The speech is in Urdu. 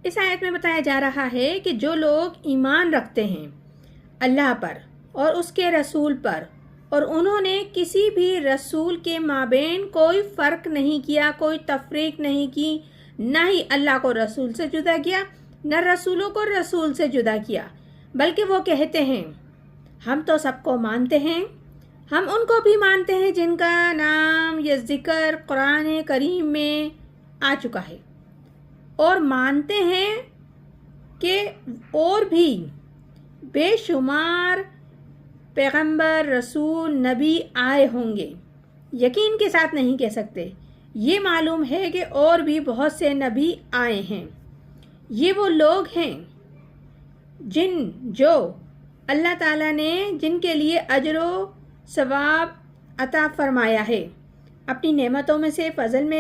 اس آیت میں بتایا جا رہا ہے کہ جو لوگ ایمان رکھتے ہیں اللہ پر اور اس کے رسول پر، اور انہوں نے کسی بھی رسول کے مابین کوئی فرق نہیں کیا، کوئی تفریق نہیں کی، نہ ہی اللہ کو رسول سے جدا کیا، نہ رسولوں کو رسول سے جدا کیا، بلکہ وہ کہتے ہیں ہم تو سب کو مانتے ہیں، ہم ان کو بھی مانتے ہیں جن کا نام یا ذکر قرآن کریم میں آ چکا ہے، اور مانتے ہیں کہ اور بھی بے شمار پیغمبر، رسول، نبی آئے ہوں گے۔ یقین کے ساتھ نہیں کہہ سکتے، یہ معلوم ہے کہ اور بھی بہت سے نبی آئے ہیں۔ یہ وہ لوگ ہیں جو اللہ تعالیٰ نے جن کے لیے اجر و ثواب عطا فرمایا ہے، اپنی نعمتوں میں سے، فضل میں